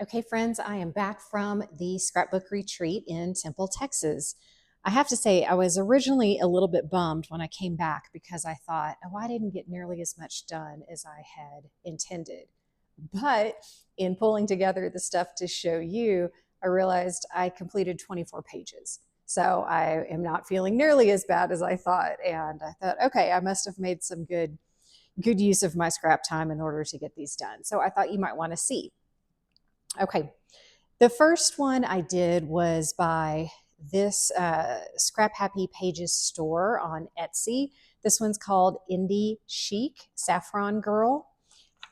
Okay, friends, I am back from the scrapbook retreat in Temple, Texas. I have to say, I was originally a little bit bummed when I came back because I thought, oh, I didn't get nearly as much done as I had intended. But in pulling together the stuff to show you, I realized I completed 24 pages. So I am not feeling nearly as bad as I thought. And I thought, okay, I must have made some good use of my scrap time in order to get these done. So I thought you might want to see. Okay, the first one I did was by this Scrap Happy Pages store on Etsy. This one's called Indie Chic Saffron Girl.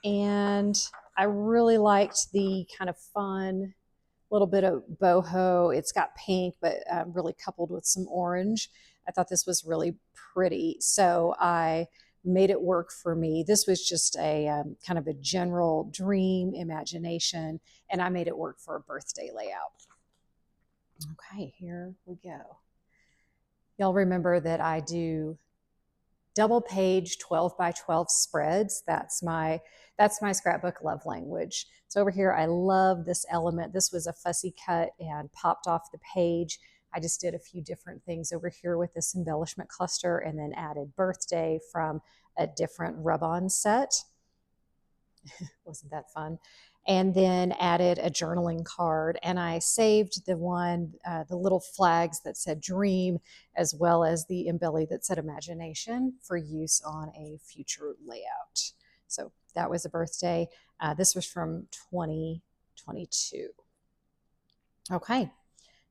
And I really liked the kind of fun little bit of boho. It's got pink, but really coupled with some orange. I thought this was really pretty. So I made it work for me. This was just a kind of a general dream imagination, and I made it work for a birthday layout. Okay, here we go. Y'all remember that I do double page 12 by 12 spreads. That's my scrapbook love language. So over here, I love this element. This was a fussy cut and popped off the page. I just did a few different things over here with this embellishment cluster and then added birthday from a different rub-on set. Wasn't that fun? And then added a journaling card, and I saved the little flags that said dream, as well as the embelly that said imagination for use on a future layout. So that was a birthday. This was from 2022. Okay,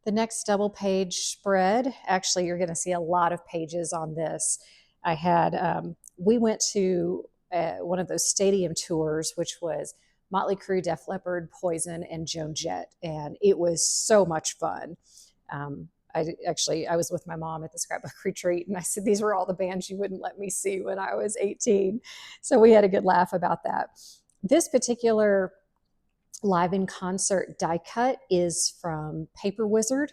the next double page spread, actually you're gonna see a lot of pages on this. We went to one of those stadium tours, which was Motley Crue, Def Leppard, Poison, and Joan Jett, and it was so much fun. I was with my mom at the scrapbook retreat, and I said these were all the bands you wouldn't let me see when I was 18. So we had a good laugh about that. This particular live in concert die cut is from Paper Wizard.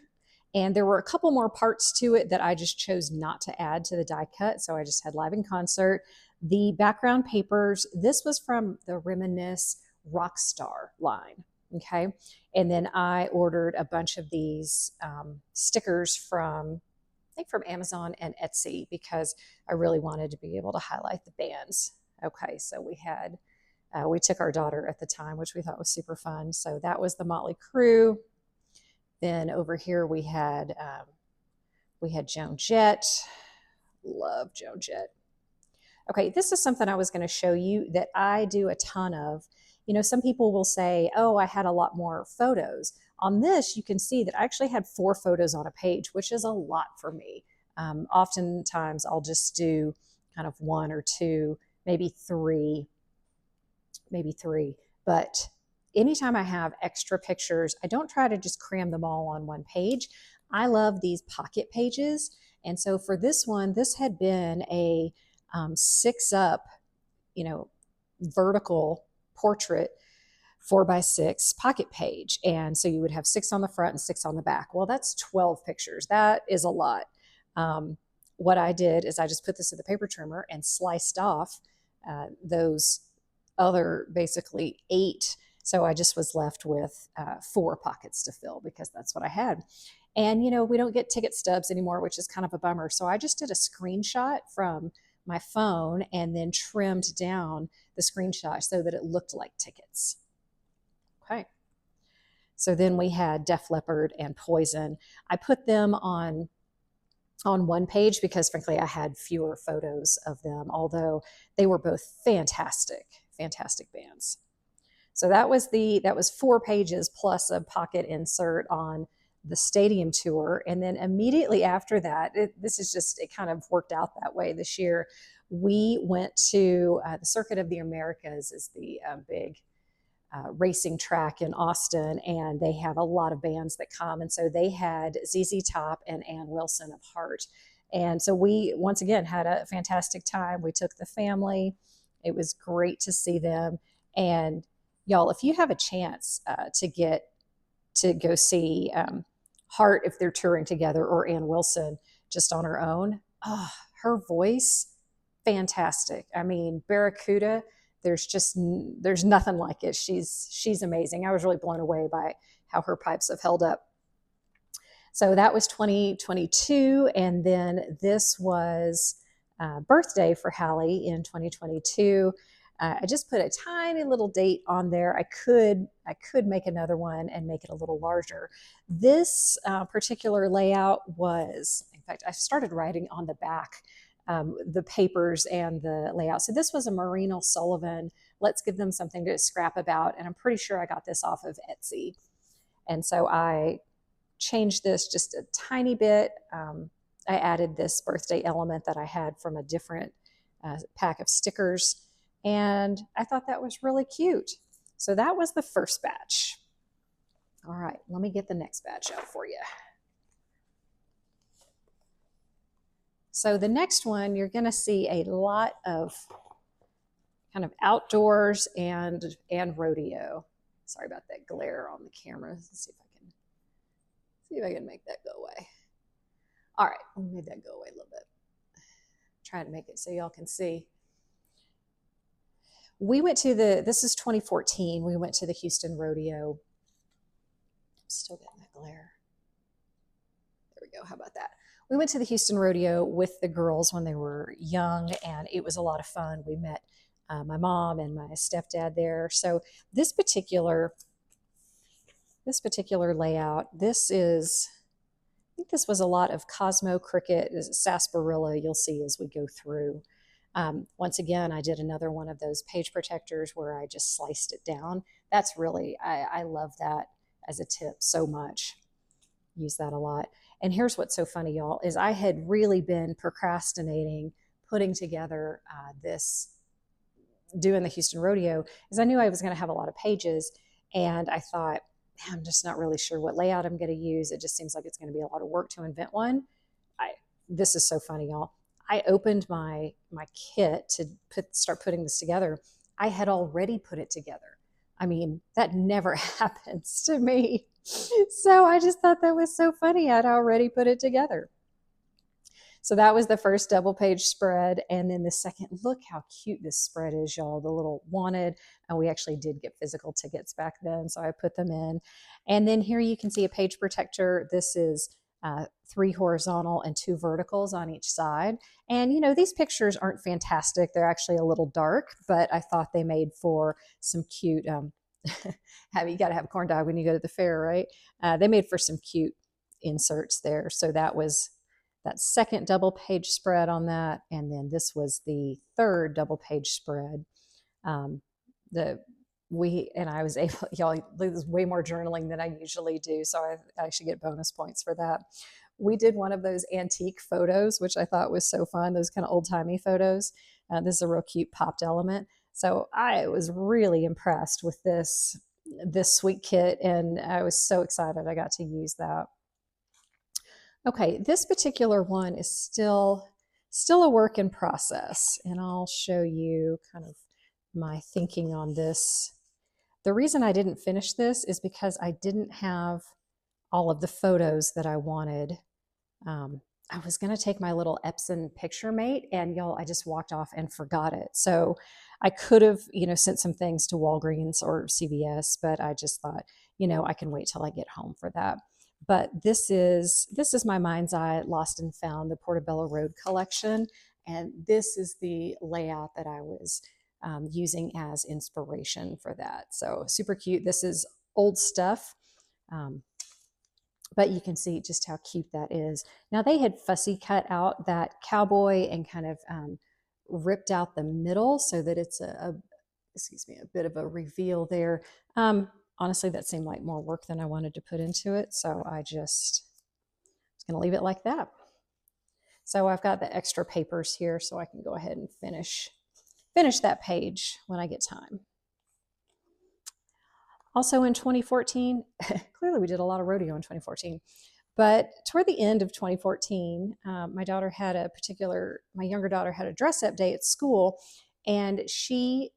And there were a couple more parts to it that I just chose not to add to the die cut. So I just had live in concert. The background papers, this was from the Reminisce Rockstar line. Okay. And then I ordered a bunch of these stickers from, I think from Amazon and Etsy, because I really wanted to be able to highlight the bands. Okay. So we took our daughter at the time, which we thought was super fun. So that was the Motley Crue. Then over here we had Joan Jett. Love Joan Jett. Okay, this is something I was going to show you that I do a ton of. You know, some people will say, oh, I had a lot more photos. On this, you can see that I actually had 4 photos on a page, which is a lot for me. Oftentimes, I'll just do kind of 1 or 2, maybe three. But anytime I have extra pictures, I don't try to just cram them all on one page. I love these pocket pages. And so for this one, this had been a 6-up, vertical portrait 4x6 pocket page. And so you would have 6 on the front and 6 on the back. Well, that's 12 pictures. That is a lot. What I did is I just put this in the paper trimmer and sliced off those other basically 8. So I just was left with 4 pockets to fill because that's what I had. And, we don't get ticket stubs anymore, which is kind of a bummer. So I just did a screenshot from my phone and then trimmed down the screenshot so that it looked like tickets. Okay. So then we had Def Leppard and Poison. I put them on one page because frankly I had fewer photos of them, although they were both fantastic bands. So that was 4 pages plus a pocket insert on the stadium tour. And then immediately after that, it kind of worked out that way this year. We went to the Circuit of the Americas, is the big racing track in Austin, and they have a lot of bands that come. And so they had ZZ Top and Ann Wilson of Heart. And so we, once again, had a fantastic time. We took the family. It was great to see them. And y'all, if you have a chance to go see Heart, if they're touring together, or Ann Wilson just on her own, her voice, fantastic. I mean, Barracuda, there's nothing like it. She's amazing. I was really blown away by how her pipes have held up. So that was 2022, and then this was birthday for Hallie in 2022. I just put a tiny little date on there. I could make another one and make it a little larger. This particular layout was, in fact, I started writing on the back the papers and the layout. So this was a Maureen O'Sullivan. Let's give them something to scrap about, and I'm pretty sure I got this off of Etsy. And so I changed this just a tiny bit. I added this birthday element that I had from a different pack of stickers, and I thought that was really cute. So that was the first batch. All right, let me get the next batch out for you. So the next one, you're going to see a lot of kind of outdoors and rodeo. Sorry about that glare on the camera. Let's see if I can make that go away. All right, let me make that go away a little bit. Try to make it so y'all can see. We went to this is 2014. We went to the Houston Rodeo. I'm still getting that glare. There we go. How about that? We went to the Houston Rodeo with the girls when they were young, and it was a lot of fun. We met my mom and my stepdad there. So this particular layout, I think this was a lot of Cosmo cricket, sarsaparilla, you'll see as we go through. Once again, I did another one of those page protectors where I just sliced it down. That's really, I love that as a tip so much. Use that a lot. And here's what's so funny, y'all, is I had really been procrastinating putting together doing the Houston Rodeo, because I knew I was going to have a lot of pages, and I thought, I'm just not really sure what layout I'm going to use. It just seems like it's going to be a lot of work to invent one. This is so funny, y'all. I opened my kit to start putting this together. I had already put it together. I mean, that never happens to me. So I just thought that was so funny. I'd already put it together. So that was the first double page spread. And then the second, look how cute this spread is, y'all. The little wanted, and we actually did get physical tickets back then, so I put them in. And then here you can see a page protector. This is 3 horizontal and 2 verticals on each side. And you know, these pictures aren't fantastic. They're actually a little dark, but I thought they made for some cute, you got to have a corn dog when you go to the fair, right? They made for some cute inserts there. So that was that second double page spread on that. And then this was the third double page spread. I was able, y'all, this is way more journaling than I usually do. So I actually get bonus points for that. We did one of those antique photos, which I thought was so fun. Those kind of old timey photos. This is a real cute popped element. So I was really impressed with this sweet kit, and I was so excited I got to use that. Okay, this particular one is still a work in process, and I'll show you kind of my thinking on this. The reason I didn't finish this is because I didn't have all of the photos that I wanted. I was going to take my little Epson picture mate, and y'all, I just walked off and forgot it. So I could have, sent some things to Walgreens or CVS, but I just thought, I can wait till I get home for that. But this is my mind's eye lost and found, the Portobello Road collection, and this is the layout that I was using as inspiration for that. So super cute. This is old stuff, but you can see just how cute that is. Now they had fussy cut out that cowboy and kind of ripped out the middle so that it's a bit of a reveal there. Honestly, that seemed like more work than I wanted to put into it, so I just was going to leave it like that. So I've got the extra papers here, so I can go ahead and finish that page when I get time. Also in 2014, clearly we did a lot of rodeo in 2014, but toward the end of 2014, my younger daughter had a dress-up day at school, and she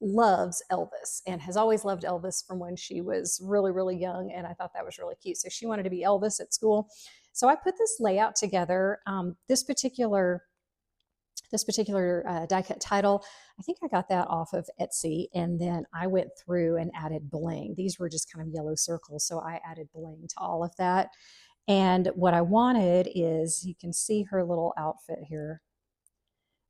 loves Elvis and has always loved Elvis from when she was really, really young. And I thought that was really cute. So she wanted to be Elvis at school. So I put this layout together. This particular This particular die cut title, I think I got that off of Etsy, and then I went through and added bling. These were just kind of yellow circles, so I added bling to all of that. And what I wanted is, you can see her little outfit here.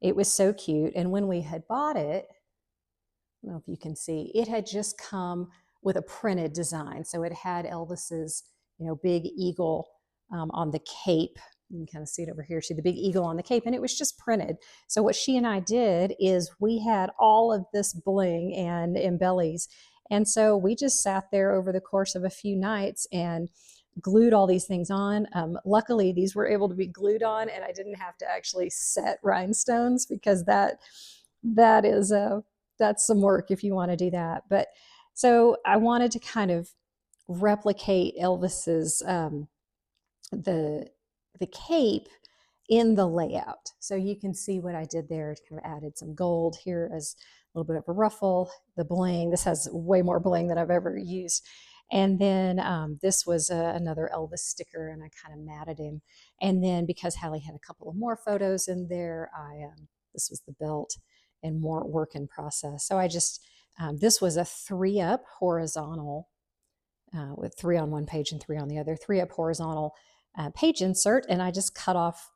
It was so cute. And when we had bought it, I don't know if you can see, it had just come with a printed design. So it had Elvis's, big eagle on the cape. You can kind of see it over here. See the big eagle on the cape, and it was just printed. So what she and I did is we had all of this bling and embellies. And so we just sat there over the course of a few nights and glued all these things on. Luckily, these were able to be glued on, and I didn't have to actually set rhinestones, because that is that's some work if you want to do that. But so I wanted to kind of replicate Elvis's the cape in the layout. So you can see what I did there. Kind of added some gold here as a little bit of a ruffle, the bling. This has way more bling than I've ever used. And then this was another Elvis sticker, and I kind of matted him. And then because Hallie had a couple of more photos in there, this was the belt and more work in process. So I just, this was a 3-up horizontal with 3 on one page and 3 on the other, 3-up horizontal page insert, and I just cut off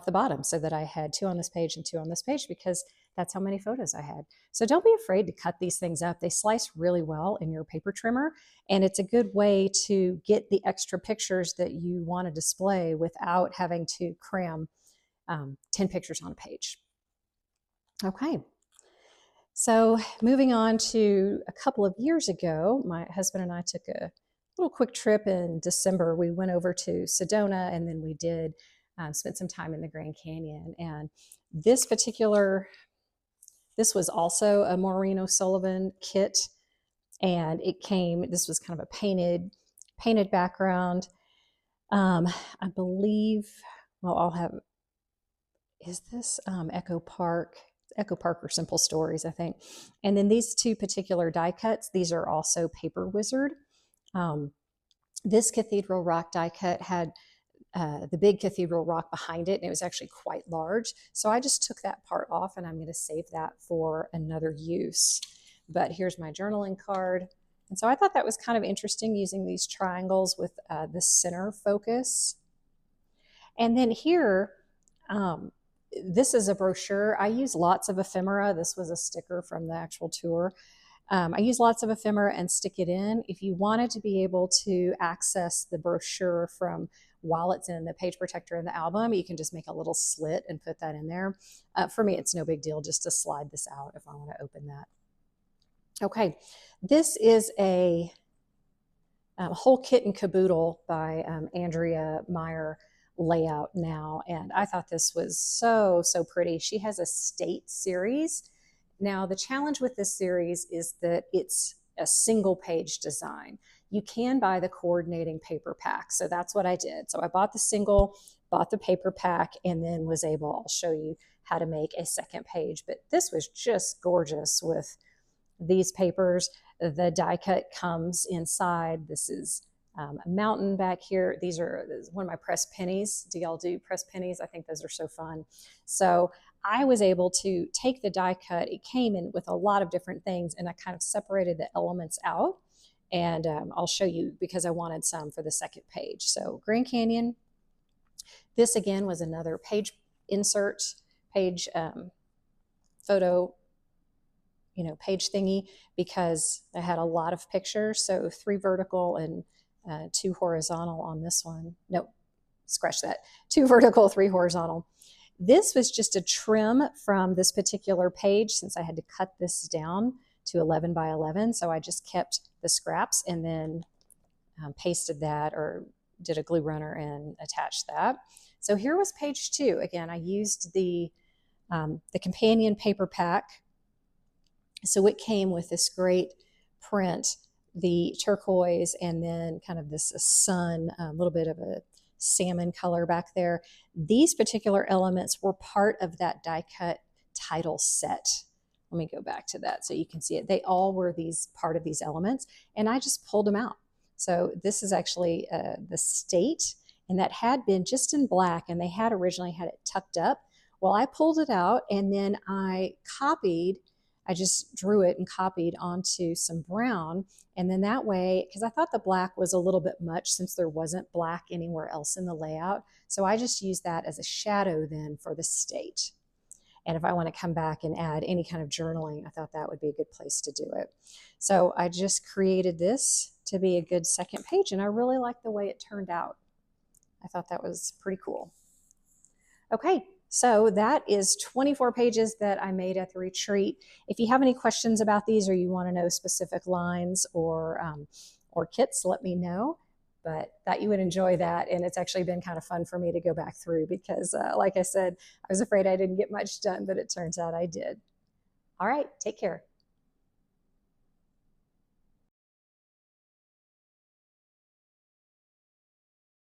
the bottom so that I had 2 on this page and 2 on this page, because that's how many photos I had. So don't be afraid to cut these things up. They slice really well in your paper trimmer, and it's a good way to get the extra pictures that you want to display without having to cram 10 pictures on a page. Okay. So moving on to a couple of years ago, my husband and I took a little quick trip in December. We went over to Sedona, and then we did spent some time in the Grand Canyon. And this was also a Maureen O'Sullivan kit, and this was kind of a painted background. I believe, is this Echo Park or Simple Stories, I think. And then these 2 particular die cuts, these are also Paper Wizard. This Cathedral Rock die cut had the big Cathedral Rock behind it, and it was actually quite large. So I just took that part off, and I'm going to save that for another use. But here's my journaling card. And so I thought that was kind of interesting, using these triangles with the center focus. And then here, this is a brochure. I use lots of ephemera. This was a sticker from the actual tour. I use lots of ephemera and stick it in. If you wanted to be able to access the brochure from while it's in the page protector in the album, you can just make a little slit and put that in there. For me, it's no big deal just to slide this out if I want to open that. Okay, this is a whole kit and caboodle by Andrea Meyer layout now, and I thought this was so pretty. She has a state series. Now the challenge with this series is that it's a single page design. You can buy the coordinating paper pack, so that's what I did. So I bought the paper pack, and then was able, I'll show you how to make a second page. But this was just gorgeous with these papers. The die cut comes inside. This is a mountain back here. This is one of my pressed pennies. Do y'all do pressed pennies? I think those are so fun. So I was able to take the die cut. It came in with a lot of different things, and I kind of separated the elements out. And I'll show you, because I wanted some for the second page. So Grand Canyon. This again was another page insert, page photo, page thingy, because I had a lot of pictures. So 3 vertical and 2 horizontal on this one. Nope, scratch that. 2 vertical, 3 horizontal. This was just a trim from this particular page, since I had to cut this down to 11 by 11. So I just kept the scraps and then pasted that, or did a glue runner and attached that. So here was page 2. Again, I used the companion paper pack. So it came with this great print, the turquoise, and then kind of this sun, a little bit of a salmon color back there. These particular elements were part of that die cut title set. Let me go back to that so you can see it. They all were part of these elements, and I just pulled them out. So this is actually the state, and that had been just in black, and they had originally had it tucked up. Well, I pulled it out and then I just drew it and copied onto some brown. And then that way, because I thought the black was a little bit much since there wasn't black anywhere else in the layout. So I just used that as a shadow then for the state. And if I want to come back and add any kind of journaling, I thought that would be a good place to do it. So I just created this to be a good second page, and I really like the way it turned out. I thought that was pretty cool. Okay, so that is 24 pages that I made at the retreat. If you have any questions about these or you want to know specific lines or kits, let me know. But thought you would enjoy that, and it's actually been kind of fun for me to go back through because, like I said, I was afraid I didn't get much done, but it turns out I did. All right, take care.